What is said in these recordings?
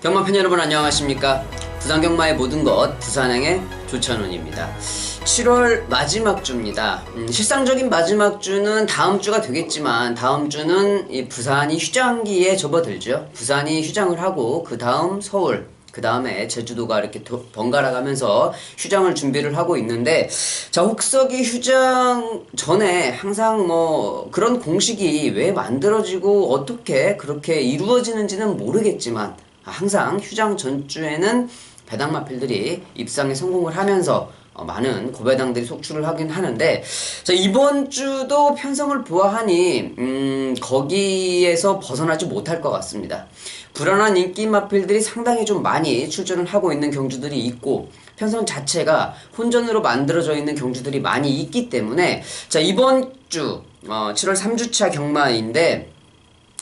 경마팬 여러분 안녕하십니까. 부산경마의 모든 것 부산행의 조찬훈입니다. 7월 마지막 주입니다. 실상적인 마지막 주는 다음 주가 되겠지만 다음 주는 이 부산이 휴장기에 접어들죠. 부산이 휴장을 하고 그 다음 서울, 그 다음에 제주도가 이렇게 번갈아 가면서 휴장을 준비를 하고 있는데, 자, 혹석이 휴장 전에 항상 뭐 그런 공식이 왜 만들어지고 어떻게 그렇게 이루어지는지는 모르겠지만 항상 휴장 전주에는 배당마필들이 입상에 성공을 하면서 많은 고배당들이 속출을 하긴 하는데, 자, 이번 주도 편성을 보아하니 거기에서 벗어나지 못할 것 같습니다. 불안한 인기 마필들이 상당히 좀 많이 출전을 하고 있는 경주들이 있고, 편성 자체가 혼전으로 만들어져 있는 경주들이 많이 있기 때문에, 자, 이번 주 7월 3주차 경마인데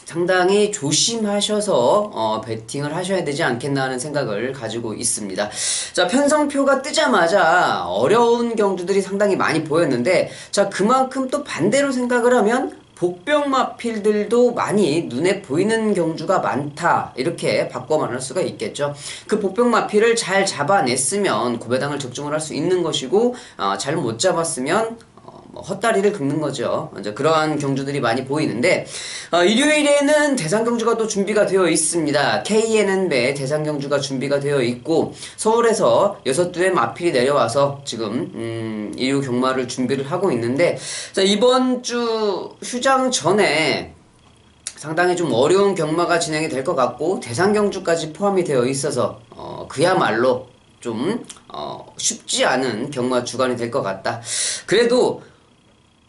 상당히 조심하셔서 베팅을 하셔야 되지 않겠나 하는 생각을 가지고 있습니다. 자, 편성표가 뜨자마자 어려운 경주들이 상당히 많이 보였는데, 자, 그만큼 또 반대로 생각을 하면 복병마필들도 많이 눈에 보이는 경주가 많다, 이렇게 바꿔 말할 수가 있겠죠. 그 복병마필을 잘 잡아냈으면 고배당을 적중을 할 수 있는 것이고, 잘 못 잡았으면 헛다리를 긁는 거죠. 이제 그러한 경주들이 많이 보이는데, 일요일에는 대상경주가 또 준비가 되어 있습니다. KNN배 대상경주가 준비가 되어 있고, 서울에서 6두의 마필이 내려와서 지금 일요 경마를 준비를 하고 있는데, 자, 이번 주 휴장 전에 상당히 좀 어려운 경마가 진행이 될 것 같고, 대상경주까지 포함이 되어 있어서 그야말로 좀 쉽지 않은 경마 주간이 될 것 같다. 그래도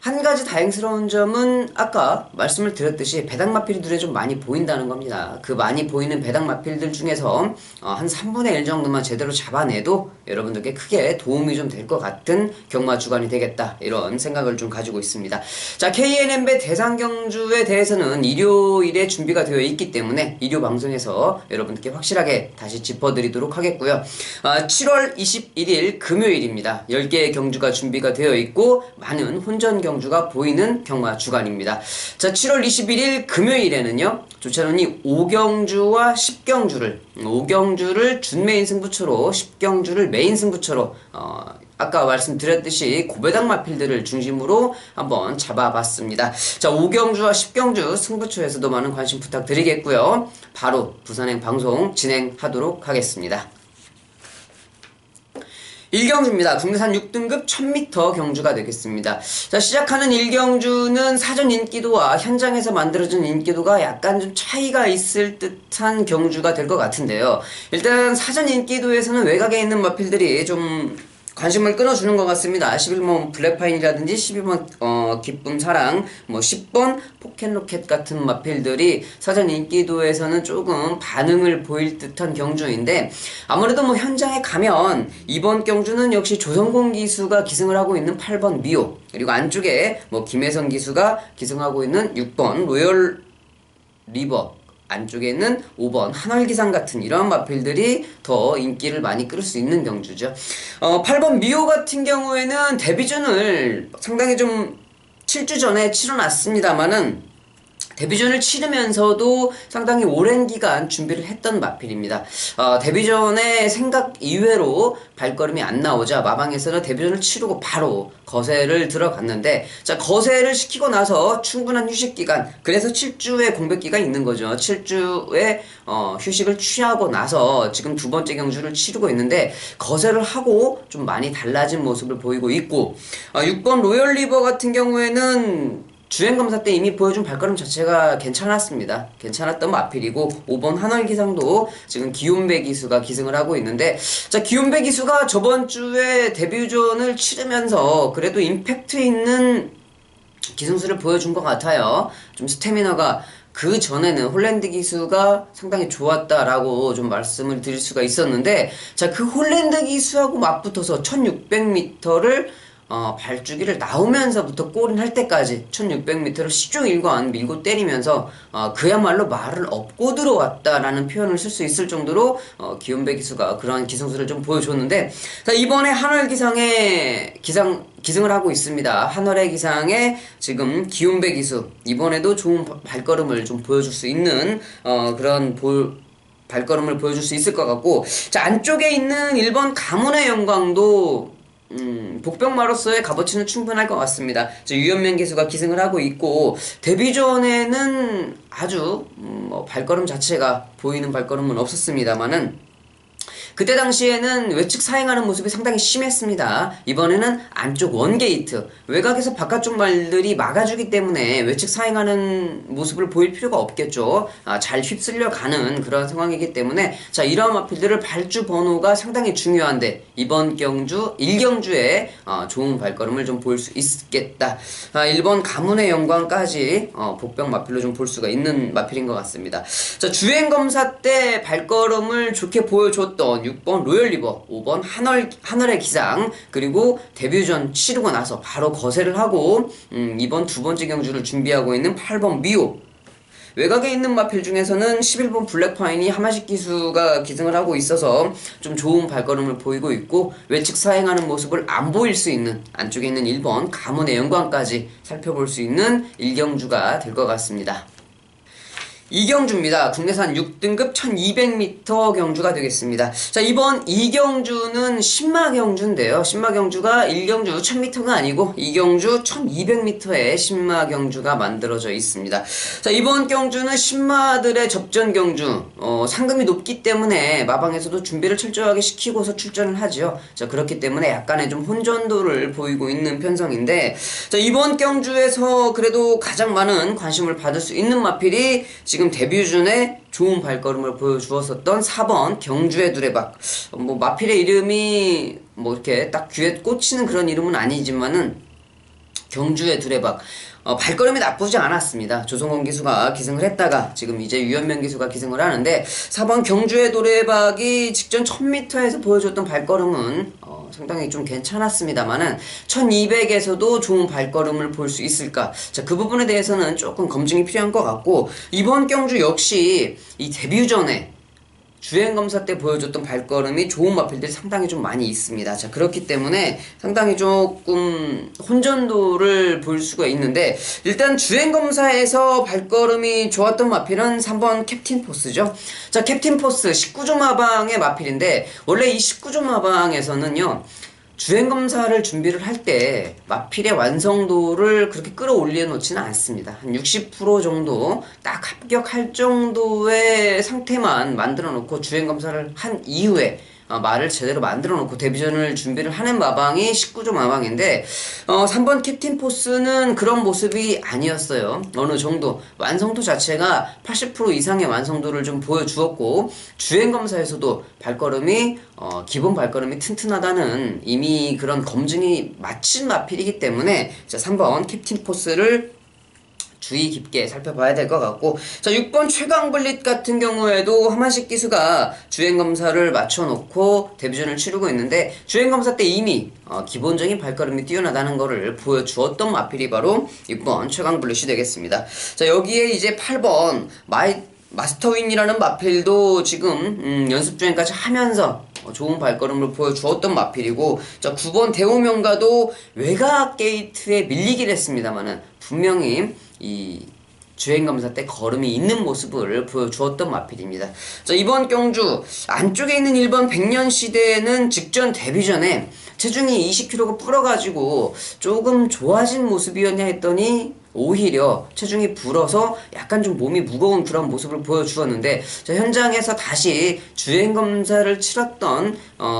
한 가지 다행스러운 점은 아까 말씀을 드렸듯이 배당마필들이 좀 많이 보인다는 겁니다. 그 많이 보이는 배당마필들 중에서 한 3분의 1 정도만 제대로 잡아내도 여러분들께 크게 도움이 좀 될 것 같은 경마 주간이 되겠다, 이런 생각을 좀 가지고 있습니다. 자, KNN배 대상경주에 대해서는 일요일에 준비가 되어 있기 때문에 일요 방송에서 여러분들께 확실하게 다시 짚어드리도록 하겠고요. 7월 21일 금요일입니다. 10개의 경주가 준비가 되어 있고 많은 혼전 경주가 보이는 경마 주간입니다. 자, 7월 21일 금요일에는요, 조찬훈이 5경주와 10경주를 5경주를 준메인 승부처로 10경주를 메인 승부처로 아까 말씀드렸듯이 고배당 마필들을 중심으로 한번 잡아봤습니다. 자, 5경주와 10경주 승부처에서도 많은 관심 부탁드리겠고요. 바로 부산행 방송 진행하도록 하겠습니다. 1경주입니다. 국내산 6등급 1000m 경주가 되겠습니다. 자, 시작하는 1경주는 사전 인기도와 현장에서 만들어진 인기도가 약간 좀 차이가 있을 듯한 경주가 될 것 같은데요. 일단 사전 인기도에서는 외곽에 있는 마필들이 좀 관심을 끊어주는 것 같습니다. 11번 블랙파인이라든지 12번 기쁨 사랑, 뭐 10번 포켓로켓 같은 마필들이 사전 인기도에서는 조금 반응을 보일 듯한 경주인데, 아무래도 뭐 현장에 가면 이번 경주는 역시 조성공 기수가 기승을 하고 있는 8번 미오, 그리고 안쪽에 뭐 김혜성 기수가 기승하고 있는 6번 로열 리버, 안쪽에 있는 5번 한월기상 같은 이러한 마필들이 더 인기를 많이 끌을 수 있는 경주죠. 8번 미호 같은 경우에는 데뷔전을 상당히 좀 7주 전에 치러놨습니다만은 데뷔전을 치르면서도 상당히 오랜 기간 준비를 했던 마필입니다. 데뷔전에 생각 이외로 발걸음이 안 나오자 마방에서는 데뷔전을 치르고 바로 거세를 들어갔는데, 자, 거세를 시키고 나서 충분한 휴식 기간, 그래서 7주의 공백기가 있는 거죠. 7주의 휴식을 취하고 나서 지금 두 번째 경주를 치르고 있는데, 거세를 하고 좀 많이 달라진 모습을 보이고 있고, 6번 로열리버 같은 경우에는 주행검사 때 이미 보여준 발걸음 자체가 괜찮았습니다. 괜찮았던 마필이고, 5번 한월기상도 지금 기욤배 기수가 기승을 하고 있는데, 자, 기욤배 기수가 저번 주에 데뷔전을 치르면서 그래도 임팩트 있는 기승수를 보여준 것 같아요. 좀 스태미너가 그 전에는 홀랜드 기수가 상당히 좋았다라고 좀 말씀을 드릴 수가 있었는데, 자, 그 홀랜드 기수하고 맞붙어서 1600m를 발주기를 나오면서부터 골인할 때까지 1600m를 시종일관 밀고 때리면서 그야말로 말을 업고 들어왔다라는 표현을 쓸 수 있을 정도로 기욤배 기수가 그러한 기승수를 좀 보여줬는데, 자, 이번에 한월 기승을 하고 있습니다. 한월의 기상에 지금 기욤배 기수, 이번에도 좋은 발걸음을 좀 보여줄 수 있는 그런 발걸음을 보여줄 수 있을 것 같고, 자, 안쪽에 있는 1번 가문의 영광도 복병마로서의 값어치는 충분할 것 같습니다. 유연명 기수가 기승을 하고 있고, 데뷔전에는 아주 발걸음 자체가 보이는 발걸음은 없었습니다만은, 그때 당시에는 외측 사행하는 모습이 상당히 심했습니다. 이번에는 안쪽 원게이트, 외곽에서 바깥쪽 말들이 막아주기 때문에 외측 사행하는 모습을 보일 필요가 없겠죠. 잘 휩쓸려 가는 그런 상황이기 때문에, 자, 이러한 마필들을 발주 번호가 상당히 중요한데, 이번 경주 1경주에 좋은 발걸음을 좀 보일 수 있겠다. 1번 가문의 영광까지 복병 마필로 좀 볼 수가 있는 마필인 것 같습니다. 자, 주행검사 때 발걸음을 좋게 보여줬던 6번 로열리버, 5번 하늘의 기상, 그리고 데뷔전 치르고 나서 바로 거세를 하고 이번 두 번째 경주를 준비하고 있는 8번 미오, 외곽에 있는 마필 중에서는 11번 블랙파인이 하마식 기수가 기승을 하고 있어서 좀 좋은 발걸음을 보이고 있고, 외측 사행하는 모습을 안 보일 수 있는 안쪽에 있는 1번 가문의 영광까지 살펴볼 수 있는 1경주가 될 것 같습니다. 2경주입니다. 국내산 6등급 1200m 경주가 되겠습니다. 자, 이번 2경주는 신마경주인데요. 신마경주가 1경주 1000m가 아니고 2경주 1200m의 신마경주가 만들어져 있습니다. 자, 이번 경주는 신마들의 접전 경주, 상금이 높기 때문에 마방에서도 준비를 철저하게 시키고서 출전을 하죠. 자, 그렇기 때문에 약간의 좀 혼전도를 보이고 있는 편성인데, 자, 이번 경주에서 그래도 가장 많은 관심을 받을 수 있는 마필이 지금 데뷔전에 좋은 발걸음을 보여주었었던 4번 경주의 두레박. 마필의 이름이 이렇게 딱 귀에 꽂히는 그런 이름은 아니지만은 경주의 두레박. 발걸음이 나쁘지 않았습니다. 조성원 기수가 기승을 했다가 지금 이제 유연명 기수가 기승을 하는데, 4번 경주의 두레박이 직전 1000m에서 보여줬던 발걸음은 상당히 좀 괜찮았습니다만은 1200에서도 좋은 발걸음을 볼 수 있을까? 자, 그 부분에 대해서는 조금 검증이 필요한 것 같고, 이번 경주 역시 이 데뷔전에 주행검사 때 보여줬던 발걸음이 좋은 마필들이 상당히 좀 많이 있습니다. 자, 그렇기 때문에 상당히 조금 혼전도를 볼 수가 있는데, 일단 주행검사에서 발걸음이 좋았던 마필은 3번 캡틴 포스죠. 자, 캡틴 포스 19조 마방의 마필인데, 원래 이 19조 마방에서는요, 주행검사를 준비를 할 때 마필의 완성도를 그렇게 끌어올려 놓지는 않습니다. 한 60% 정도 딱 합격할 정도의 상태만 만들어 놓고 주행검사를 한 이후에 말을 제대로 만들어 놓고 데뷔전을 준비를 하는 마방이 19조 마방인데, 3번 캡틴 포스는 그런 모습이 아니었어요. 어느 정도 완성도 자체가 80% 이상의 완성도를 좀 보여주었고, 주행검사에서도 발걸음이 기본 발걸음이 튼튼하다는 이미 그런 검증이 마친 마필이기 때문에, 자, 3번 캡틴 포스를 주의 깊게 살펴봐야 될 것 같고, 자, 6번 최강블릿 같은 경우에도 하만식 기수가 주행검사를 맞춰놓고 데뷔전을 치르고 있는데, 주행검사 때 이미 기본적인 발걸음이 뛰어나다는 것을 보여주었던 마필이 바로 6번 최강블릿이 되겠습니다. 자, 여기에 이제 8번 마스터윈이라는 마필도 지금 연습주행까지 하면서 좋은 발걸음을 보여주었던 마필이고, 자, 9번 대호명가도 외곽 게이트에 밀리긴 했습니다만은 분명히 이 주행검사 때 걸음이 있는 모습을 보여주었던 마필입니다. 자, 이번 경주 안쪽에 있는 1번 백년시대는 직전 데뷔전에 체중이 20kg가 불어가지고 조금 좋아진 모습이었냐 했더니 오히려 체중이 불어서 약간 좀 몸이 무거운 그런 모습을 보여주었는데, 자, 현장에서 다시 주행검사를 치렀던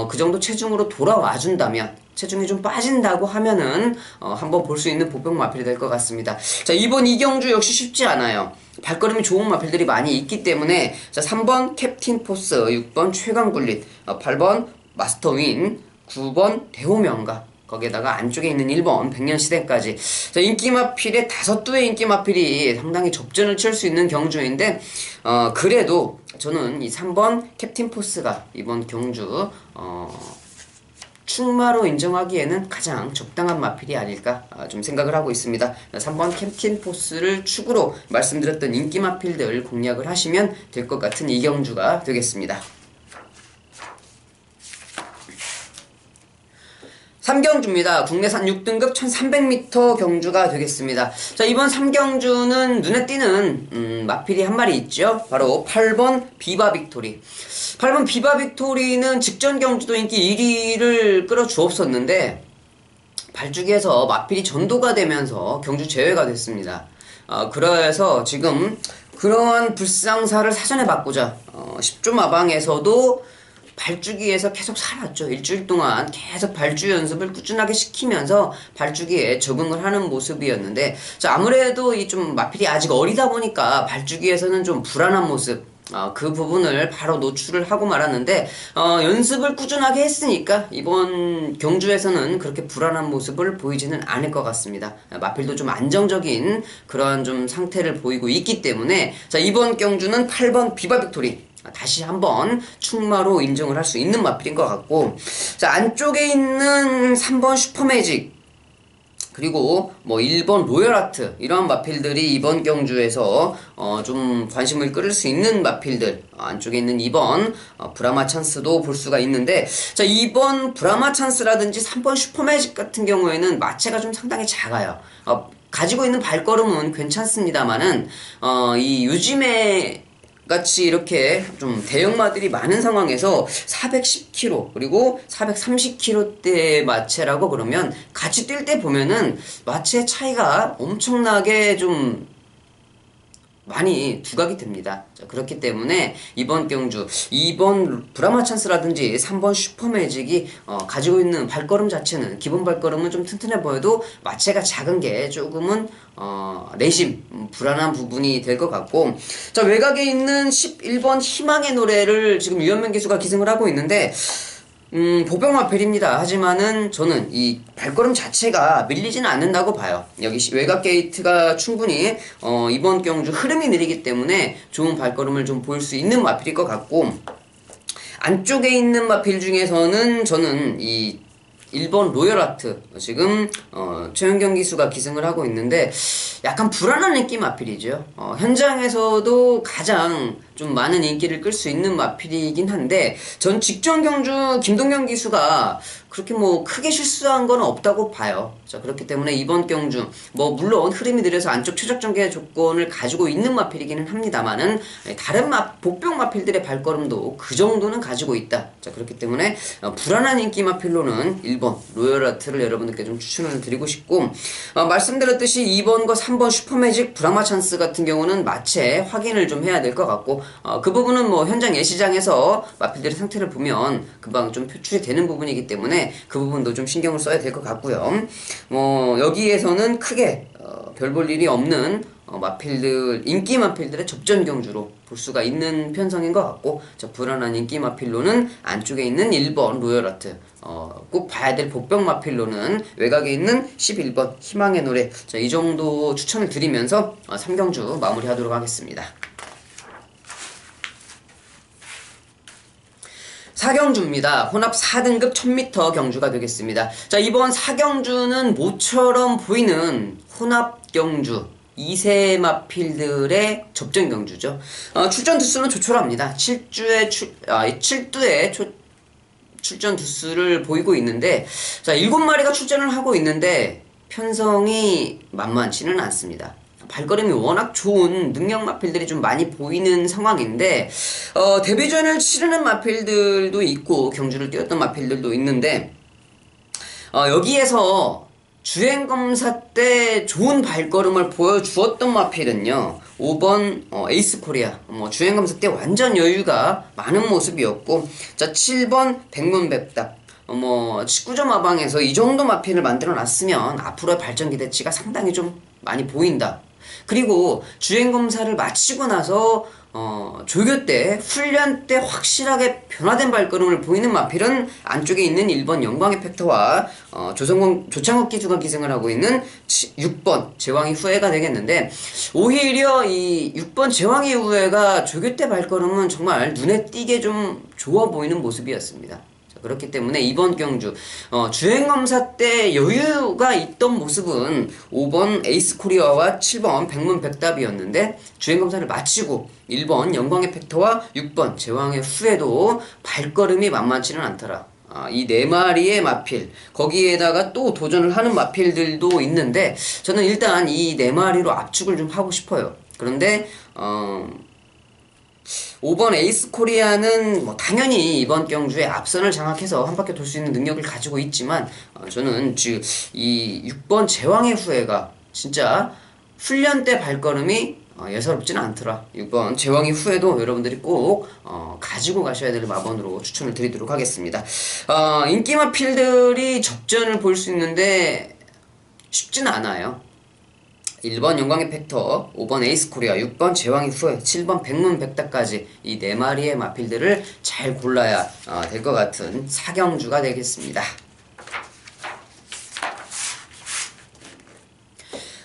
그 정도 체중으로 돌아와 준다면, 체중이 좀 빠진다고 하면은 한번 볼 수 있는 복병 마필이 될 것 같습니다. 자, 이번 이경주 역시 쉽지 않아요. 발걸음이 좋은 마필들이 많이 있기 때문에, 자, 3번 캡틴 포스, 6번 최강굴릿, 8번 마스터윈, 9번 대호명가, 거기에다가 안쪽에 있는 1번 백년시대까지, 자, 인기마필의 5두의 인기마필이 상당히 접전을 칠 수 있는 경주인데, 그래도 저는 이 3번 캡틴 포스가 이번 경주 충마로 인정하기에는 가장 적당한 마필이 아닐까 좀 생각을 하고 있습니다. 3번 캡틴 포스를 축으로 말씀드렸던 인기 마필들 공략을 하시면 될 것 같은 이경주가 되겠습니다. 삼경주입니다. 국내산 6등급 1300m 경주가 되겠습니다. 자, 이번 삼경주는 눈에 띄는 마필이 한 마리 있죠. 바로 8번 비바 빅토리. 8번 비바 빅토리는 직전 경주도 인기 1위를 끌어주었었는데 발주기에서 마필이 전도가 되면서 경주 제외가 됐습니다. 그래서 지금 그러한 불상사를 사전에 바꾸자 10조 마방에서도 발주기에서 계속 살았죠. 일주일 동안 계속 발주 연습을 꾸준하게 시키면서 발주기에 적응을 하는 모습이었는데, 자, 아무래도 이 좀 마필이 아직 어리다 보니까 발주기에서는 좀 불안한 모습, 그 부분을 바로 노출을 하고 말았는데, 연습을 꾸준하게 했으니까 이번 경주에서는 그렇게 불안한 모습을 보이지는 않을 것 같습니다. 마필도 좀 안정적인 그러한 좀 상태를 보이고 있기 때문에, 자, 이번 경주는 8번 비바 빅토리 다시 한번 충마로 인정을 할 수 있는 마필인 것 같고, 자, 안쪽에 있는 3번 슈퍼매직, 그리고 뭐 1번 로열아트, 이러한 마필들이 이번 경주에서 좀 관심을 끌을 수 있는 마필들, 안쪽에 있는 2번 브라마 찬스도 볼 수가 있는데, 자, 2번 브라마 찬스라든지 3번 슈퍼매직 같은 경우에는 마체가 좀 상당히 작아요. 가지고 있는 발걸음은 괜찮습니다만은 이 요즘에 같이 이렇게 좀 대형마들이 많은 상황에서 410kg 그리고 430kg대의 마체라고 그러면 같이 뛸 때 보면은 마체 차이가 엄청나게 좀 많이 두각이 됩니다. 자, 그렇기 때문에 이번 경주 2번 브라마 찬스라든지 3번 슈퍼매직이 가지고 있는 발걸음 자체는, 기본 발걸음은 좀 튼튼해 보여도 마체가 작은 게 조금은 내심 불안한 부분이 될 것 같고, 자, 외곽에 있는 11번 희망의 노래를 지금 유현명 기수가 기승을 하고 있는데, 보병마필입니다. 하지만은 저는 이 발걸음 자체가 밀리지는 않는다고 봐요. 여기 외곽 게이트가 충분히 이번 경주 흐름이 느리기 때문에 좋은 발걸음을 좀 보일 수 있는 마필일 것 같고, 안쪽에 있는 마필 중에서는 저는 이 1번 로열아트, 지금 최현경 기수가 기승을 하고 있는데 약간 불안한 느낌 마필이죠. 현장에서도 가장 좀 많은 인기를 끌 수 있는 마필이긴 한데, 전 직전 경주 김동현 기수가 그렇게 뭐 크게 실수한 건 없다고 봐요. 자, 그렇기 때문에 이번 경주 뭐 물론 흐름이 느려서 안쪽 최적 전개 조건을 가지고 있는 마필이기는 합니다만은 다른 복병 마필들의 발걸음도 그 정도는 가지고 있다. 자, 그렇기 때문에 불안한 인기 마필로는 1번 로열아트를 여러분들께 좀 추천을 드리고 싶고, 말씀드렸듯이 2번과 3번 슈퍼매직 브라마 찬스 같은 경우는 마체 확인을 좀 해야 될 것 같고, 그 부분은 뭐 현장 예시장에서 마필들의 상태를 보면 금방 좀 표출이 되는 부분이기 때문에 그 부분도 좀 신경을 써야 될 것 같고요. 뭐 여기에서는 크게 별 볼 일이 없는 마필들, 인기 마필들의 접전 경주로 볼 수가 있는 편성인 것 같고, 자, 불안한 인기 마필로는 안쪽에 있는 1번 로열아트, 꼭 봐야 될 복병 마필로는 외곽에 있는 11번 희망의 노래. 자, 이 정도 추천을 드리면서 3경주 마무리하도록 하겠습니다. 4경주입니다. 혼합 4등급 1000m 경주가 되겠습니다. 자, 이번 4경주는 모처럼 보이는 혼합 경주, 2세 마필들의 접전 경주죠. 출전 두수는 조촐합니다. 7두의 출전 두수를 보이고 있는데, 자, 7마리가 출전을 하고 있는데 편성이 만만치는 않습니다. 발걸음이 워낙 좋은 능력 마필들이 좀 많이 보이는 상황인데, 데뷔전을 치르는 마필들도 있고 경주를 뛰었던 마필들도 있는데, 여기에서 주행검사 때 좋은 발걸음을 보여주었던 마필은요 5번 에이스코리아, 주행검사 때 완전 여유가 많은 모습이었고, 자, 7번 백문백답, 19점 마방에서 이 정도 마필을 만들어 놨으면 앞으로의 발전 기대치가 상당히 좀 많이 보인다. 그리고 주행검사를 마치고 나서 조교 때, 훈련 때 확실하게 변화된 발걸음을 보이는 마필은 안쪽에 있는 1번 영광의 팩터와 조창욱 기수가 기승을 하고 있는 6번 제왕의 후예가 되겠는데, 오히려 이 6번 제왕의 후예가 조교 때 발걸음은 정말 눈에 띄게 좀 좋아 보이는 모습이었습니다. 그렇기 때문에 이번 경주 주행검사 때 여유가 있던 모습은 5번 에이스코리아와 7번 백문백답이었는데, 주행검사를 마치고 1번 영광의 팩터와 6번 제왕의 후에도 발걸음이 만만치는 않더라. 이 네 마리의 마필, 거기에다가 또 도전을 하는 마필들도 있는데, 저는 일단 이 네 마리로 압축을 좀 하고 싶어요. 그런데 5번 에이스 코리아는 뭐 당연히 이번 경주에 앞선을 장악해서 한 바퀴 돌 수 있는 능력을 가지고 있지만, 저는 지금 이 6번 제왕의 후예가 진짜 훈련 때 발걸음이 예사롭지는 않더라. 6번 제왕의 후예도 여러분들이 꼭 가지고 가셔야 될 마번으로 추천을 드리도록 하겠습니다. 인기 마필들이 접전을 볼 수 있는데 쉽지는 않아요. 1번 영광의 팩터, 5번 에이스 코리아, 6번 제왕의 후예, 7번 백문백답까지 이 네 마리의 마필들을 잘 골라야 될 것 같은 사경주가 되겠습니다.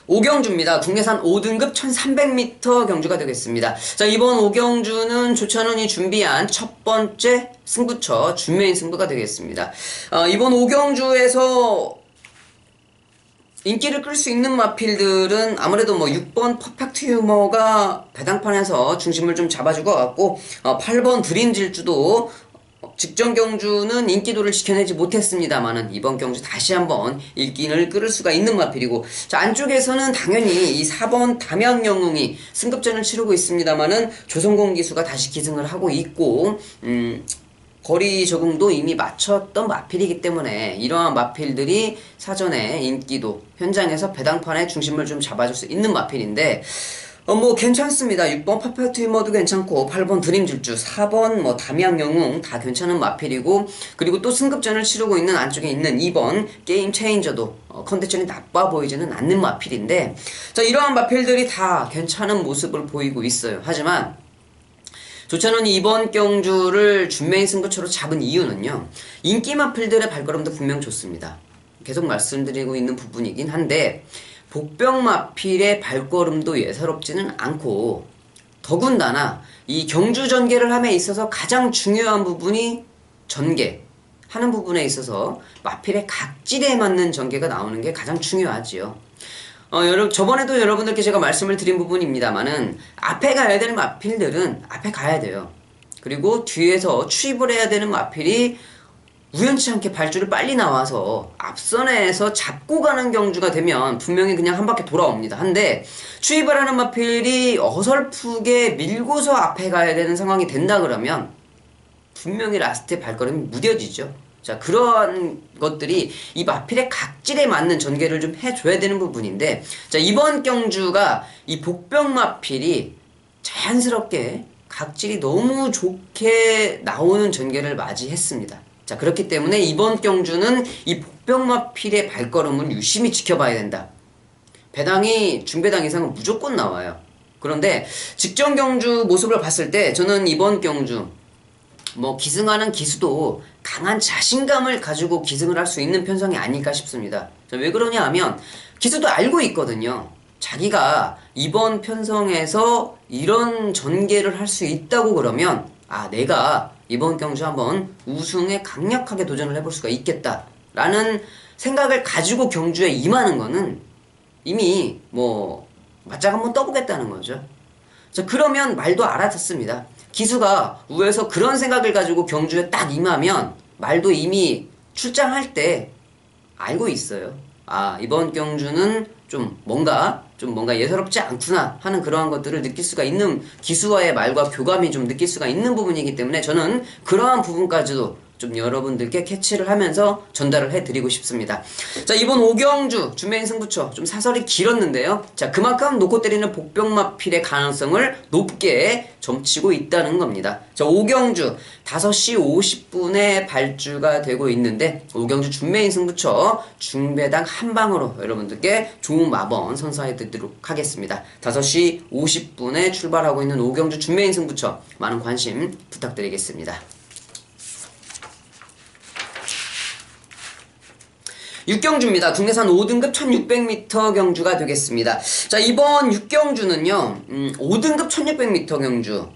5경주입니다. 국내산 5등급 1300m 경주가 되겠습니다. 자, 이번 5경주는 조찬원이 준비한 첫 번째 승부처 준메인 승부가 되겠습니다. 이번 5경주에서 인기를 끌 수 있는 마필들은 아무래도 뭐 6번 퍼펙트 휴머가 배당판에서 중심을 좀 잡아줄 것 같고, 8번 드림 질주도 직전 경주는 인기도를 지켜내지 못했습니다만은 이번 경주 다시 한번 인기를 끌을 수가 있는 마필이고, 자, 안쪽에서는 당연히 이 4번 담양영웅이 승급전을 치르고 있습니다만은 조성공 기수가 다시 기승을 하고 있고, 거리 적응도 이미 마쳤던 마필이기 때문에 이러한 마필들이 사전에 인기도 현장에서 배당판의 중심을 좀 잡아줄 수 있는 마필인데, 뭐 괜찮습니다. 6번 퍼펙트 휴머도 괜찮고 8번 드림질주, 4번 뭐 담양영웅 다 괜찮은 마필이고, 그리고 또 승급전을 치르고 있는 안쪽에 있는 2번 게임 체인저도 컨디션이 나빠 보이지는 않는 마필인데, 자, 이러한 마필들이 다 괜찮은 모습을 보이고 있어요. 하지만 조찬원이 이번 경주를 준메인 승부처로 잡은 이유는요, 인기 마필들의 발걸음도 분명 좋습니다. 계속 말씀드리고 있는 부분이긴 한데, 복병 마필의 발걸음도 예사롭지는 않고, 더군다나 이 경주 전개를 함에 있어서 가장 중요한 부분이 전개 하는 부분에 있어서 마필의 각질에 맞는 전개가 나오는 게 가장 중요하지요. 저번에도 여러분들께 제가 말씀을 드린 부분입니다만은, 앞에 가야 되는 마필들은 앞에 가야 돼요. 그리고 뒤에서 추입을 해야 되는 마필이 우연치 않게 발주를 빨리 나와서 앞선에서 잡고 가는 경주가 되면 분명히 그냥 한 바퀴 돌아옵니다. 한데 추입을 하는 마필이 어설프게 밀고서 앞에 가야 되는 상황이 된다 그러면 분명히 라스트에 발걸음이 무뎌지죠. 자, 그런 것들이 이 마필의 각질에 맞는 전개를 좀 해줘야 되는 부분인데, 자, 이번 경주가 이 복병 마필이 자연스럽게 각질이 너무 좋게 나오는 전개를 맞이했습니다. 자, 그렇기 때문에 이번 경주는 이 복병 마필의 발걸음을 유심히 지켜봐야 된다. 배당이 중배당 이상은 무조건 나와요. 그런데 직전 경주 모습을 봤을 때 저는 이번 경주 뭐 기승하는 기수도 강한 자신감을 가지고 기승을 할 수 있는 편성이 아닐까 싶습니다. 왜 그러냐 하면 기수도 알고 있거든요. 자기가 이번 편성에서 이런 전개를 할 수 있다고 그러면, 내가 이번 경주 한번 우승에 강력하게 도전을 해볼 수가 있겠다 라는 생각을 가지고 경주에 임하는 거는 이미 뭐 맞짱 한번 떠보겠다는 거죠. 자, 그러면 말도 알아듣습니다. 기수가 우에서 그런 생각을 가지고 경주에 딱 임하면 말도 이미 출장할 때 알고 있어요. 이번 경주는 좀 뭔가 예사롭지 않구나 하는 그러한 것들을 느낄 수가 있는, 기수와의 말과 교감이 좀 느낄 수가 있는 부분이기 때문에 저는 그러한 부분까지도 좀 여러분들께 캐치를 하면서 전달을 해드리고 싶습니다. 자, 이번 5경주 준메인 승부처 좀 사설이 길었는데요. 자, 그만큼 놓고 때리는 복병마필의 가능성을 높게 점치고 있다는 겁니다. 자, 5경주 5시 50분에 발주가 되고 있는데, 5경주 준메인 승부처 중배당 한 방으로 여러분들께 좋은 마번 선사해드리도록 하겠습니다. 5시 50분에 출발하고 있는 5경주 준메인 승부처 많은 관심 부탁드리겠습니다. 6경주입니다. 국내산 5등급 1600m 경주가 되겠습니다. 자, 이번 6경주는요, 5등급 1600m 경주.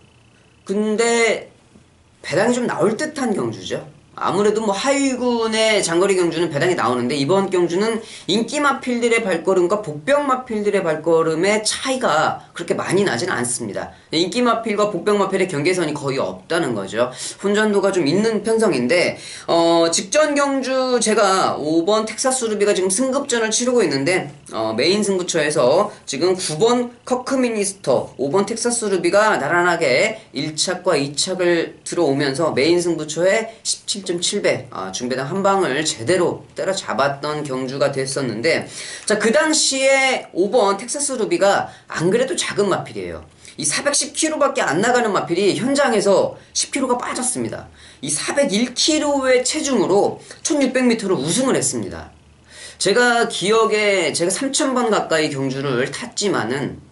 근데 배당이 좀 나올 듯한 경주죠. 아무래도 뭐 하위군의 장거리 경주는 배당이 나오는데 이번 경주는 인기 마필들의 발걸음과 복병 마필들의 발걸음의 차이가 그렇게 많이 나지는 않습니다. 인기 마필과 복병 마필의 경계선이 거의 없다는 거죠. 혼전도가 좀 있는 편성인데 직전 경주 제가 5번 텍사스 루비가 지금 승급전을 치르고 있는데 메인 승부처에서 지금 9번 커크미니스터 5번 텍사스 루비가 나란하게 1착과 2착을 들어오면서 메인 승부처에 17.7배 중배당 한 방을 제대로 때려잡았던 경주가 됐었는데, 자, 그 당시에 5번 텍사스 루비가 안 그래도 작은 마필이에요. 이 410kg밖에 안 나가는 마필이 현장에서 10kg가 빠졌습니다. 이 401kg의 체중으로 1600m를 우승을 했습니다. 제가 기억에 제가 3000번 가까이 경주를 탔지만은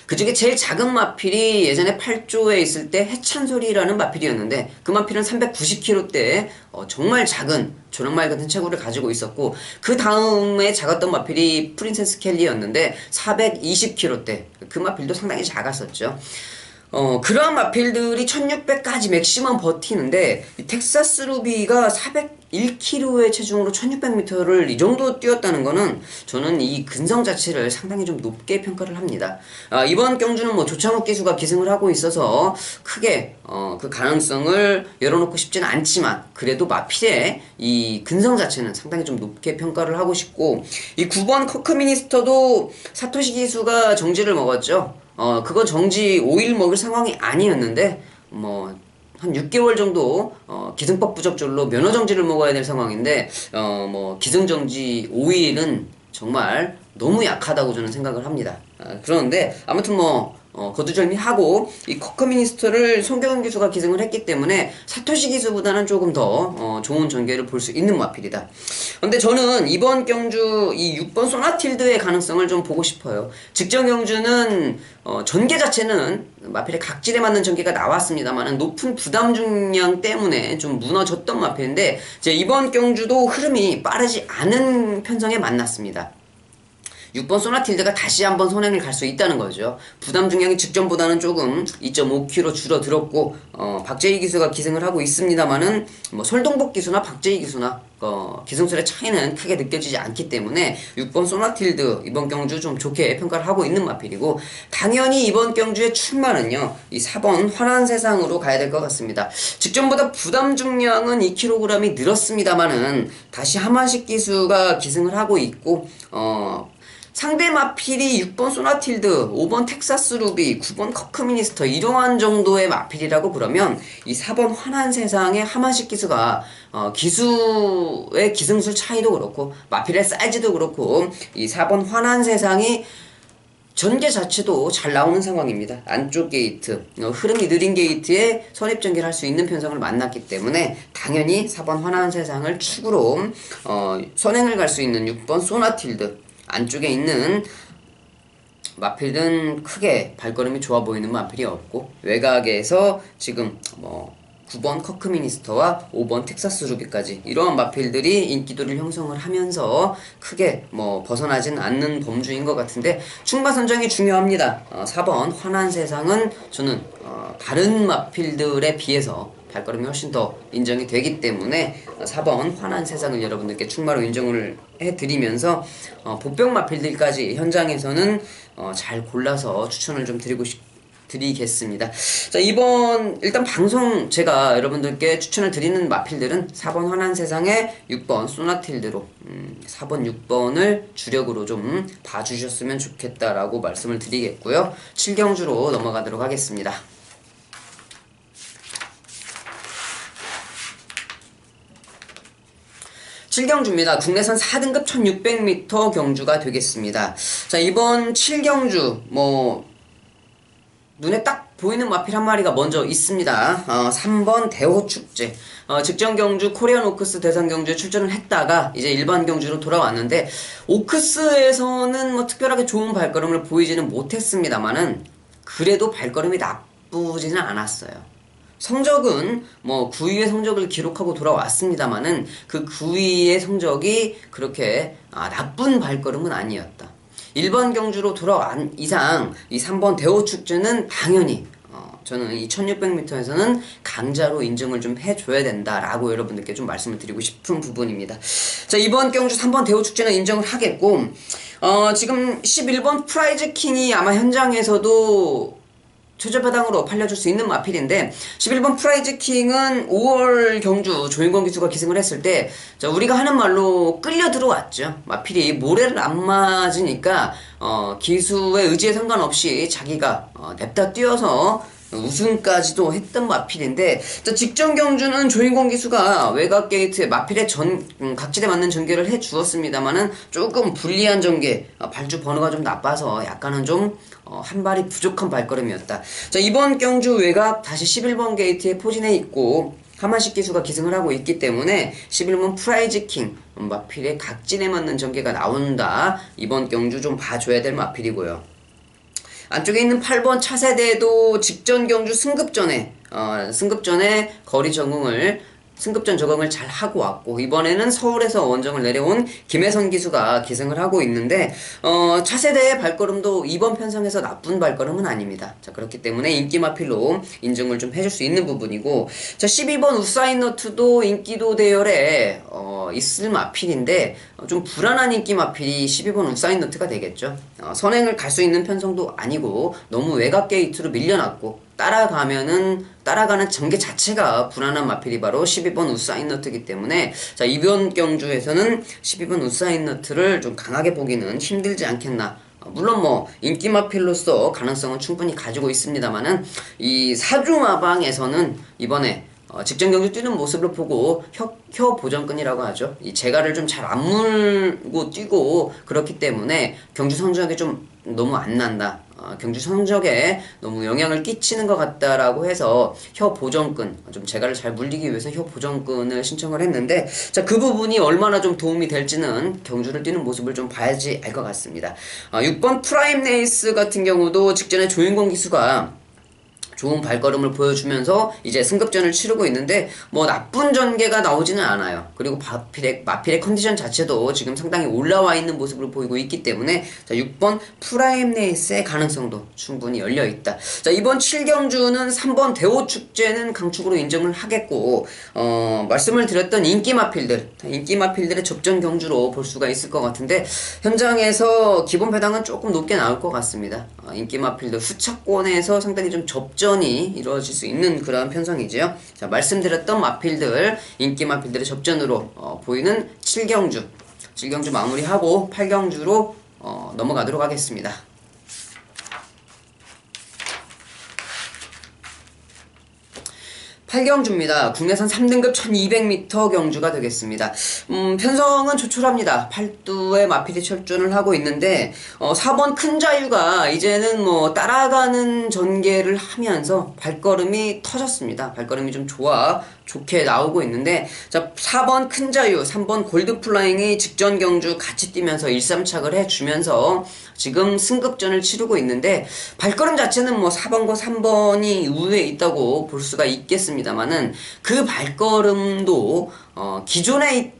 그 중에 제일 작은 마필이 예전에 8조에 있을 때 해찬소리라는 마필이었는데 그 마필은 390kg대에 정말 작은 조랑말 같은 체구를 가지고 있었고, 그 다음에 작았던 마필이 프린세스 켈리였는데 420kg대, 그 마필도 상당히 작았었죠. 그러한 마필들이 1600까지 맥시멈 버티는데 이 텍사스 루비가 401kg의 체중으로 1600m를 이 정도 뛰었다는 거는 저는 이 근성 자체를 상당히 좀 높게 평가를 합니다. 이번 경주는 뭐 조창욱 기수가 기승을 하고 있어서 크게 그 가능성을 열어놓고 싶지는 않지만 그래도 마필의 이 근성 자체는 상당히 좀 높게 평가를 하고 싶고, 이 9번 커크미니스터도 사토시 기수가 정지를 먹었죠. 그거 정지 5일 먹을 상황이 아니었는데, 한 6개월 정도, 기승법 부적절로 면허 정지를 먹어야 될 상황인데, 기승 정지 5일은 정말 너무 약하다고 저는 생각을 합니다. 그런데, 아무튼 거두절미하고, 이 커커미니스터를 송경훈 기수가 기승을 했기 때문에, 사토시 기수보다는 조금 더, 좋은 전개를 볼 수 있는 마필이다. 근데 저는 이번 경주, 이 6번 소나틸드의 가능성을 좀 보고 싶어요. 직전 경주는, 전개 자체는 마필의 각질에 맞는 전개가 나왔습니다만, 높은 부담 중량 때문에 좀 무너졌던 마필인데, 이번 경주도 흐름이 빠르지 않은 편성에 만났습니다. 6번 소나틸드가 다시 한번 선행을 갈 수 있다는 거죠. 부담 중량이 직전보다는 조금 2.5kg 줄어들었고, 박재희 기수가 기승을 하고 있습니다만은, 설동복 기수나 박재희 기수나, 기승술의 차이는 크게 느껴지지 않기 때문에 6번 소나틸드 이번 경주 좀 좋게 평가를 하고 있는 마필이고, 당연히 이번 경주의 출마는요, 이 4번 환한 세상으로 가야 될 것 같습니다. 직전보다 부담 중량은 2kg이 늘었습니다만은, 다시 하만식 기수가 기승을 하고 있고, 상대 마필이 6번 소나틸드, 5번 텍사스 루비, 9번 커크미니스터 이러한 정도의 마필이라고 그러면 이 4번 환한 세상의 하만식 기수가 기수의 기승술 차이도 그렇고 마필의 사이즈도 그렇고 이 4번 환한 세상이 전개 자체도 잘 나오는 상황입니다. 안쪽 게이트, 흐름이 느린 게이트에 선입전개를 할 수 있는 편성을 만났기 때문에 당연히 4번 환한 세상을 축으로 선행을 갈 수 있는 6번 소나틸드, 안쪽에 있는 마필은 크게 발걸음이 좋아 보이는 마필이 없고, 외곽에서 지금 9번 커크미니스터와 5번 텍사스 루비까지 이러한 마필들이 인기도를 형성을 하면서 크게 벗어나진 않는 범주인 것 같은데, 충마 선정이 중요합니다. 4번 환한 세상은 저는 다른 마필들에 비해서 발걸음이 훨씬 더 인정이 되기 때문에 4번 환한 세상을 여러분들께 충마로 인정을 해드리면서 복병 마필들까지 현장에서는 잘 골라서 추천을 좀 드리겠습니다. 자, 이번 일단 방송 제가 여러분들께 추천을 드리는 마필들은 4번 환한 세상에 6번 소나틸드로 4번 6번을 주력으로 좀 봐주셨으면 좋겠다라고 말씀을 드리겠고요. 7경주로 넘어가도록 하겠습니다. 7경주입니다. 국내선 4등급 1600m 경주가 되겠습니다. 자, 이번 7경주 눈에 딱 보이는 마필 한 마리가 먼저 있습니다. 3번 대호축제. 직전 경주 코리안 오크스 대상 경주에 출전을 했다가 이제 일반 경주로 돌아왔는데, 오크스에서는 특별하게 좋은 발걸음을 보이지는 못했습니다만은 그래도 발걸음이 나쁘지는 않았어요. 성적은 9위의 성적을 기록하고 돌아왔습니다만은 그 9위의 성적이 그렇게 나쁜 발걸음은 아니었다. 일반 경주로 돌아온 이상 이 3번 대호축제는 당연히 저는 이 1600m에서는 강자로 인정을 좀 해줘야 된다라고 여러분들께 좀 말씀을 드리고 싶은 부분입니다. 자, 이번 경주 3번 대우축제는 인정을 하겠고, 지금 11번 프라이즈 킹이 아마 현장에서도 최저배당으로 팔려줄 수 있는 마필인데, 11번 프라이즈 킹은 5월 경주 조인권 기수가 기승을 했을 때, 자, 우리가 하는 말로 끌려 들어왔죠. 마필이 모래를 안 맞으니까 기수의 의지에 상관없이 자기가 냅다 뛰어서 우승까지도 했던 마필인데, 자, 직전 경주는 조인권 기수가 외곽 게이트에 마필의 각지대 맞는 전개를 해 주었습니다만은 조금 불리한 전개, 발주 번호가 좀 나빠서 약간은 좀 한 발이 부족한 발걸음이었다. 자, 이번 경주 외곽 다시 11번 게이트에 포진해 있고 하만식 기수가 기승을 하고 있기 때문에 11번 프라이즈 킹 마필의 각진에 맞는 전개가 나온다. 이번 경주 좀 봐줘야 될 마필이고요. 안쪽에 있는 8번 차세대도 직전 경주 승급전에 승급전 적응을 잘 하고 왔고, 이번에는 서울에서 원정을 내려온 김혜선 기수가 기승을 하고 있는데, 차세대의 발걸음도 이번 편성에서 나쁜 발걸음은 아닙니다. 자, 그렇기 때문에 인기 마필로 인정을 좀 해줄 수 있는 부분이고, 자, 12번 우사인너트도 인기도 대열에 있을 마필인데, 좀 불안한 인기 마필이 12번 우사인너트가 되겠죠. 선행을 갈 수 있는 편성도 아니고 너무 외곽 게이트로 밀려났고, 따라가는 전개 자체가 불안한 마필이 바로 12번 우사인너트이기 때문에, 자, 이번 경주에서는 12번 우사인너트를 좀 강하게 보기는 힘들지 않겠나. 물론 인기 마필로서 가능성은 충분히 가지고 있습니다만은, 이 사주마방에서는 이번에 직전 경주 뛰는 모습을 보고 혀 보정근이라고 하죠. 이 재갈을 좀 잘 안 물고 뛰고 그렇기 때문에 경주 성적이 좀 너무 안 난다. 경주 성적에 너무 영향을 끼치는 것 같다라고 해서 혀 보정근, 좀 재갈을 잘 물리기 위해서 혀 보정근을 신청을 했는데, 자, 그 부분이 얼마나 좀 도움이 될지는 경주를 뛰는 모습을 좀 봐야지 알 것 같습니다. 6번 프라임 레이스 같은 경우도 직전에 조인권 기수가 좋은 발걸음을 보여주면서 이제 승급전을 치르고 있는데, 나쁜 전개가 나오지는 않아요. 그리고 마필의 컨디션 자체도 지금 상당히 올라와 있는 모습을 보이고 있기 때문에, 자, 6번 프라임 레이스의 가능성도 충분히 열려 있다. 자, 이번 7경주는 3번 대호축제는 강축으로 인정을 하겠고, 말씀을 드렸던 인기 마필들의 접전 경주로 볼 수가 있을 것 같은데, 현장에서 기본 배당은 조금 높게 나올 것 같습니다. 인기 마필들 후차권에서 상당히 좀 접전이 이루어질 수 있는 그런 편성이지요. 자, 말씀드렸던 마필들, 인기 마필들의 접전으로 보이는 7경주 마무리하고 8경주로 넘어가도록 하겠습니다. 8경주입니다. 국내선 3등급 1200m 경주가 되겠습니다. 편성은 조촐합니다. 8두의 마필이 출전을 하고 있는데, 4번 큰 자유가 이제는 따라가는 전개를 하면서 발걸음이 터졌습니다. 발걸음이 좀 좋게 나오고 있는데, 자, 4번 큰 자유, 3번 골드 플라잉이 직전 경주 같이 뛰면서 1, 3착을 해주면서 지금 승급전을 치르고 있는데, 발걸음 자체는 4번과 3번이 우위에 있다고 볼 수가 있겠습니다만은, 그 발걸음도 기존의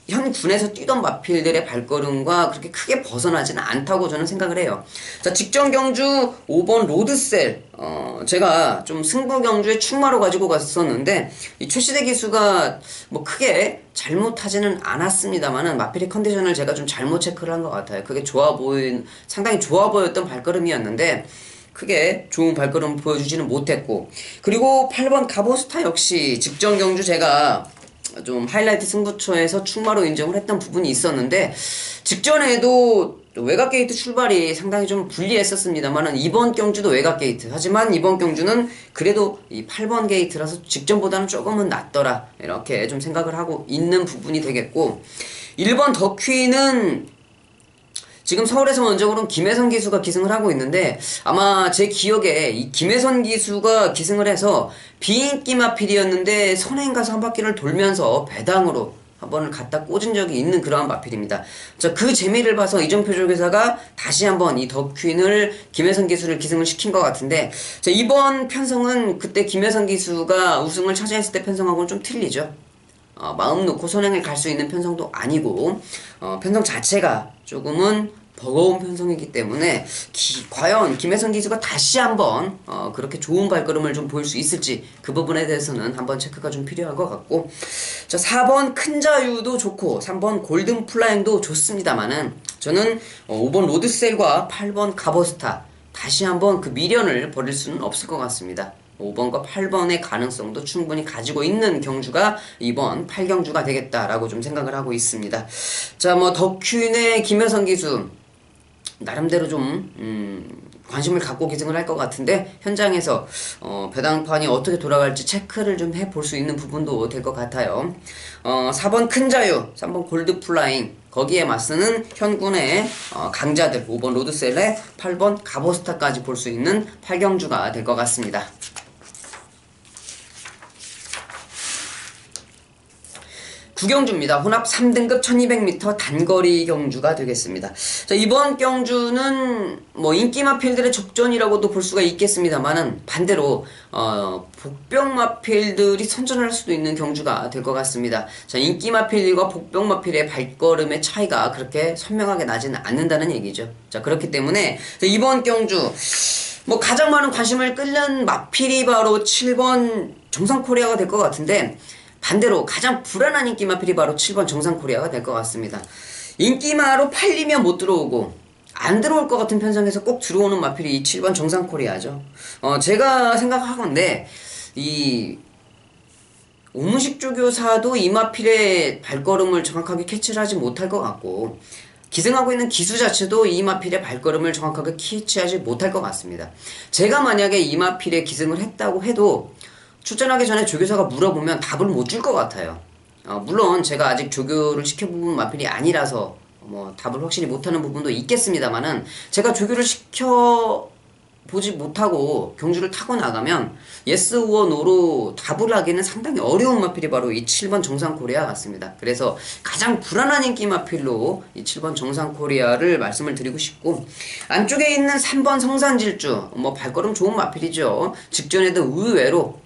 현 군에서 뛰던 마필들의 발걸음과 그렇게 크게 벗어나지는 않다고 저는 생각을 해요. 자, 직전 경주 5번 로드셀, 제가 좀 승부 경주에 충마로 가지고 갔었는데, 이 최시대 기수가 크게 잘못하지는 않았습니다만은 마필의 컨디션을 제가 좀 잘못 체크를 한 것 같아요. 그게 상당히 좋아 보였던 발걸음이었는데, 크게 좋은 발걸음을 보여주지는 못했고, 그리고 8번 가보스타 역시 직전 경주 제가 좀 하이라이트 승부처에서 충마로 인정을 했던 부분이 있었는데, 직전에도 외곽 게이트 출발이 상당히 좀 불리했었습니다만은 이번 경주도 외곽 게이트, 하지만 이번 경주는 그래도 이 8번 게이트라서 직전보다는 조금은 낫더라, 이렇게 좀 생각을 하고 있는 부분이 되겠고, 1번 더퀸은 지금 서울에서 원정으로는 김혜선 기수가 기승을 하고 있는데, 아마 제 기억에 이 김혜선 기수가 기승을 해서 비인기 마필이었는데 선행 가서 한 바퀴를 돌면서 배당으로 한 번을 갖다 꽂은 적이 있는 그러한 마필입니다. 자, 그 재미를 봐서 이정표 조교사가 다시 한번 이 더퀸을 김혜선 기수를 기승을 시킨 것 같은데, 자, 이번 편성은 그때 김혜선 기수가 우승을 차지했을 때 편성하고는 좀 틀리죠. 마음 놓고 선행을 갈 수 있는 편성도 아니고, 편성 자체가 조금은 버거운 편성이기 때문에 과연 김혜성 기수가 다시 한번 그렇게 좋은 발걸음을 좀 보일 수 있을지 그 부분에 대해서는 한번 체크가 좀 필요할 것 같고, 자 4번 큰 자유도 좋고 3번 골든 플라잉도 좋습니다만은 저는 5번 로드셀과 8번 가버스타 다시 한번 그 미련을 버릴 수는 없을 것 같습니다. 5번과 8번의 가능성도 충분히 가지고 있는 경주가 이번 8경주가 되겠다라고 좀 생각을 하고 있습니다. 자, 뭐 덕큐인의 김혜성 기수 나름대로 좀 관심을 갖고 기승을 할 것 같은데, 현장에서 배당판이 어떻게 돌아갈지 체크를 좀 해볼 수 있는 부분도 될 것 같아요. 4번 큰 자유, 3번 골드 플라잉, 거기에 맞서는 현군의 강자들 5번 로드셀에 8번 가보스타까지 볼 수 있는 8경주가 될 것 같습니다. 구경주입니다. 혼합 3등급 1200m 단거리 경주가 되겠습니다. 자, 이번 경주는 뭐 인기마필들의 접전이라고도 볼 수가 있겠습니다만은 반대로 복병마필들이 선전을 할 수도 있는 경주가 될 것 같습니다. 자, 인기마필과 복병마필의 발걸음의 차이가 그렇게 선명하게 나지는 않는다는 얘기죠. 자, 그렇기 때문에 이번 경주 뭐 가장 많은 관심을 끌는 마필이 바로 7번 정상코리아가 될 것 같은데, 반대로 가장 불안한 인기마필이 바로 7번 정상코리아가 될 것 같습니다. 인기마로 팔리면 못 들어오고 안 들어올 것 같은 편성에서 꼭 들어오는 마필이 이 7번 정상코리아죠. 제가 생각하건데 이 오무식 조교사도 이 마필의 발걸음을 정확하게 캐치를 하지 못할 것 같고, 기승하고 있는 기수 자체도 이 마필의 발걸음을 정확하게 캐치하지 못할 것 같습니다. 제가 만약에 이 마필에 기승을 했다고 해도 출전하기 전에 조교사가 물어보면 답을 못 줄 것 같아요. 물론 제가 아직 조교를 시켜본 마필이 아니라서 뭐 답을 확실히 못하는 부분도 있겠습니다만은, 제가 조교를 시켜보지 못하고 경주를 타고 나가면 예스 or 노로 답을 하기는 상당히 어려운 마필이 바로 이 7번 정상코리아 같습니다. 그래서 가장 불안한 인기 마필로 이 7번 정상코리아를 말씀을 드리고 싶고, 안쪽에 있는 3번 성산질주 뭐 발걸음 좋은 마필이죠. 직전에도 의외로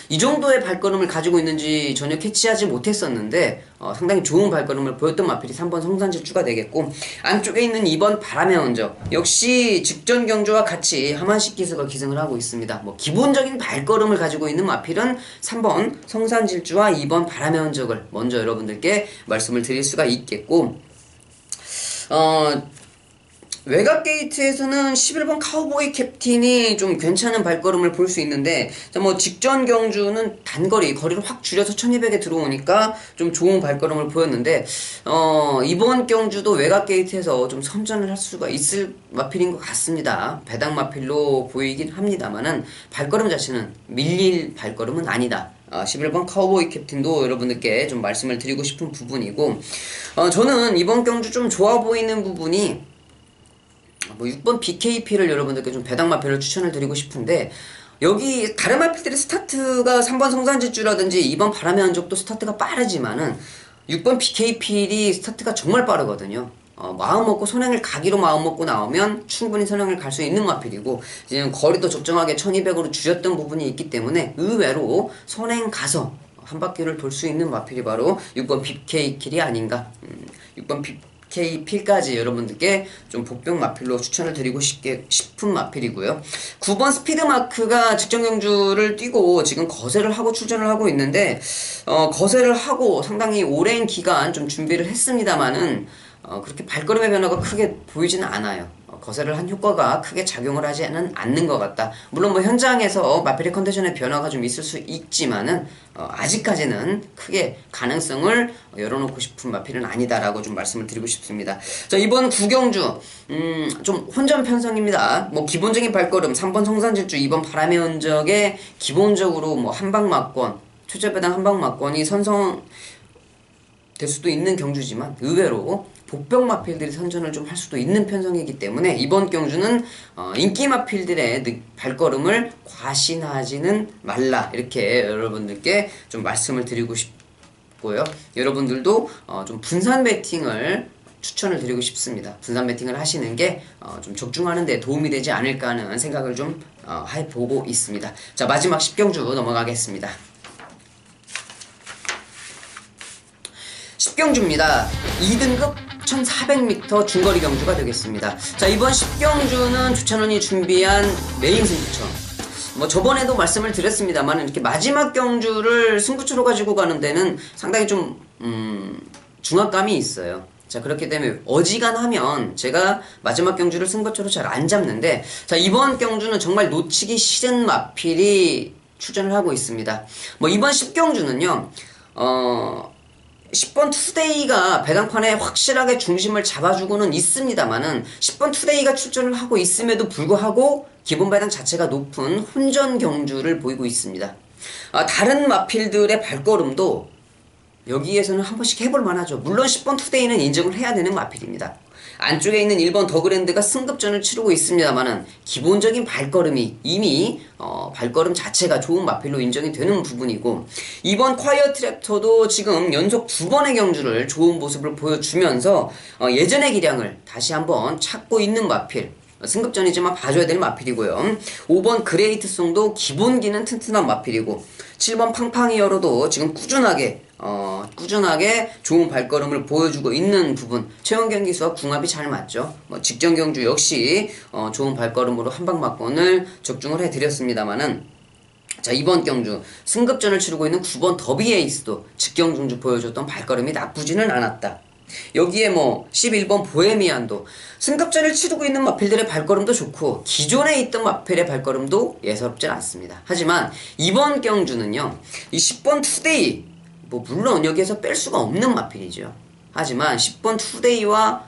이 정도의 발걸음을 가지고 있는지 전혀 캐치하지 못했었는데 상당히 좋은 발걸음을 보였던 마필이 3번 성산질주가 되겠고, 안쪽에 있는 2번 바람의 흔적 역시 직전 경주와 같이 하만식 기수가 기승을 하고 있습니다. 뭐 기본적인 발걸음을 가지고 있는 마필은 3번 성산질주와 2번 바람의 흔적을 먼저 여러분들께 말씀을 드릴 수가 있겠고, 외곽 게이트에서는 11번 카우보이 캡틴이 좀 괜찮은 발걸음을 볼 수 있는데, 뭐 직전 경주는 단거리 거리를 확 줄여서 1200에 들어오니까 좀 좋은 발걸음을 보였는데, 이번 경주도 외곽 게이트에서 좀 선전을 할 수가 있을 마필인 것 같습니다. 배당 마필로 보이긴 합니다만은 발걸음 자체는 밀릴 발걸음은 아니다. 11번 카우보이 캡틴도 여러분들께 좀 말씀을 드리고 싶은 부분이고, 저는 이번 경주 좀 좋아 보이는 부분이 뭐 6번 BKP를 여러분들께 좀 배당 마필을 추천을 드리고 싶은데, 여기 다른 마필들의 스타트가 3번 성산질주라든지 2번 바람의 흔적도 스타트가 빠르지만은 6번 BKP이 스타트가 정말 빠르거든요. 마음 먹고 선행을 가기로 마음 먹고 나오면 충분히 선행을 갈 수 있는 마필이고, 지금 거리도 적정하게 1200으로 줄였던 부분이 있기 때문에 의외로 선행 가서 한 바퀴를 돌 수 있는 마필이 바로 6번 BK킬이 아닌가. 6번 BK필까지 여러분들께 좀 복병 마필로 추천을 드리고 싶은 마필이고요. 9번 스피드마크가 직전 경주를 뛰고 지금 거세를 하고 출전을 하고 있는데, 거세를 하고 상당히 오랜 기간 좀 준비를 했습니다만은 그렇게 발걸음의 변화가 크게 보이지는 않아요. 거세를 한 효과가 크게 작용을 하지는 않는 것 같다. 물론 뭐 현장에서 마필의 컨디션의 변화가 좀 있을 수 있지만은 아직까지는 크게 가능성을 열어놓고 싶은 마필은 아니다라고 좀 말씀을 드리고 싶습니다. 자, 이번 구경주 좀 혼전 편성입니다. 뭐 기본적인 발걸음 3번 성산질주, 2번 바람의 흔적에 기본적으로 뭐 한방막권, 최저배당 한방막권이 선성 될 수도 있는 경주지만 의외로 복병 마필들이 선전을 좀 할 수도 있는 편성이기 때문에 이번 경주는 인기 마필들의 발걸음을 과신하지는 말라, 이렇게 여러분들께 좀 말씀을 드리고 싶고요. 여러분들도 좀 분산 배팅을 추천을 드리고 싶습니다. 분산 배팅을 하시는 게 좀 적중하는 데 도움이 되지 않을까 하는 생각을 좀 해보고 있습니다. 자, 마지막 10경주 넘어가겠습니다. 10경주입니다. 2등급 4,400m 중거리 경주가 되겠습니다. 자, 이번 10경주는 조찬원이 준비한 메인 승부처. 뭐 저번에도 말씀을 드렸습니다만 이렇게 마지막 경주를 승부처로 가지고 가는 데는 상당히 좀 중압감이 있어요. 자, 그렇기 때문에 어지간하면 제가 마지막 경주를 승부처로 잘 안 잡는데, 자, 이번 경주는 정말 놓치기 싫은 마필이 출전을 하고 있습니다. 뭐 이번 10경주는요 10번 투데이가 배당판에 확실하게 중심을 잡아주고는 있습니다만은 10번 투데이가 출전을 하고 있음에도 불구하고 기본 배당 자체가 높은 혼전 경주를 보이고 있습니다. 다른 마필들의 발걸음도 여기에서는 한 번씩 해볼 만하죠. 물론 10번 투데이는 인정을 해야 되는 마필입니다. 안쪽에 있는 1번 더그랜드가 승급전을 치르고 있습니다만은 기본적인 발걸음이 이미 발걸음 자체가 좋은 마필로 인정이 되는 부분이고, 이번 콰이어 트랩터도 지금 연속 2번의 경주를 좋은 모습을 보여주면서 예전의 기량을 다시 한번 찾고 있는 마필, 승급전이지만 봐줘야 될 마필이고요. 5번 그레이트송도 기본기는 튼튼한 마필이고, 7번 팡팡이어로도 지금 꾸준하게 좋은 발걸음을 보여주고 있는 부분, 최원경 기수와 궁합이 잘 맞죠. 뭐 직전 경주 역시 좋은 발걸음으로 한방막권을 적중을 해드렸습니다만은, 자, 이번 경주 승급전을 치르고 있는 9번 더비 에이스도 직경 경주 보여줬던 발걸음이 나쁘지는 않았다. 여기에 뭐 11번 보헤미안도 승급전을 치르고 있는 마필들의 발걸음도 좋고 기존에 있던 마필의 발걸음도 예사롭지 않습니다. 하지만 이번 경주는요, 이 10번 투데이, 뭐 물론 여기에서 뺄 수가 없는 마필이죠. 하지만 10번 투데이와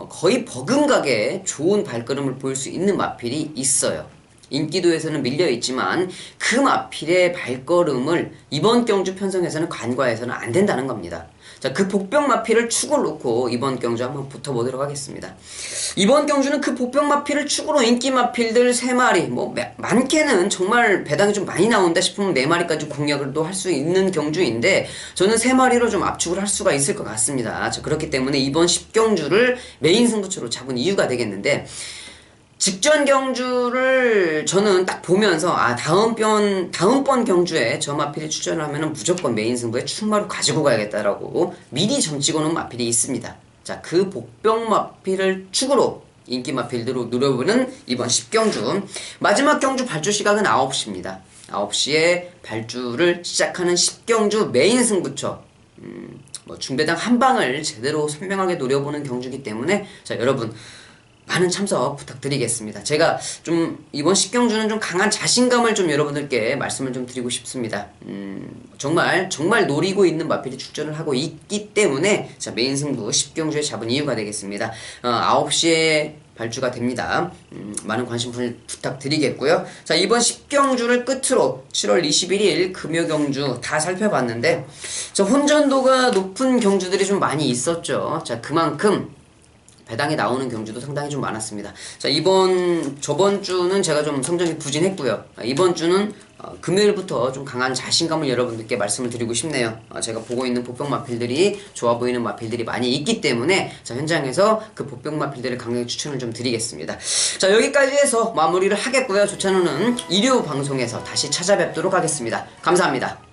거의 버금가게 좋은 발걸음을 보일 수 있는 마필이 있어요. 인기도에서는 밀려있지만 그 마필의 발걸음을 이번 경주 편성에서는 간과해서는 안 된다는 겁니다. 자, 그 복병 마필을 축을 놓고 이번 경주 한번 붙어보도록 하겠습니다. 이번 경주는 그 복병 마필을 축으로 인기 마필들 3마리, 뭐 많게는 정말 배당이 좀 많이 나온다 싶으면 4마리까지 공략을 또 할 수 있는 경주인데, 저는 3마리로 좀 압축을 할 수가 있을 것 같습니다. 자, 그렇기 때문에 이번 10경주를 메인 승부처로 잡은 이유가 되겠는데, 직전 경주를 저는 딱 보면서 다음번 경주에 저 마필이 출전을 하면은 무조건 메인 승부에 출마로 가지고 가야겠다라고 미리 점찍어놓은 마필이 있습니다. 자, 그 복병 마필을 축으로 인기 마필들로 노려보는 이번 10경주 마지막 경주 발주 시각은 9시입니다. 9시에 발주를 시작하는 10경주 메인 승부처, 뭐 중배당 한 방을 제대로 선명하게 노려보는 경주이기 때문에, 자, 여러분 많은 참석 부탁드리겠습니다. 제가 좀 이번 10경주는 좀 강한 자신감을 좀 여러분들께 말씀을 좀 드리고 싶습니다. 정말 노리고 있는 마필이 출전을 하고 있기 때문에, 자, 메인 승부 10경주에 잡은 이유가 되겠습니다. 9시에 발주가 됩니다. 많은 관심 부탁드리겠고요. 자, 이번 10경주를 끝으로 7월 21일 금요경주 다 살펴봤는데, 자, 혼전도가 높은 경주들이 좀 많이 있었죠. 자, 그만큼 배당이 나오는 경주도 상당히 좀 많았습니다. 자, 저번 주는 제가 좀 성적이 부진했고요. 이번 주는 금요일부터 좀 강한 자신감을 여러분들께 말씀을 드리고 싶네요. 제가 보고 있는 복병 마필들이 좋아 보이는 마필들이 많이 있기 때문에, 자, 현장에서 그 복병 마필들을 강력히 추천을 좀 드리겠습니다. 자, 여기까지 해서 마무리를 하겠고요. 조찬호는 일요 방송에서 다시 찾아뵙도록 하겠습니다. 감사합니다.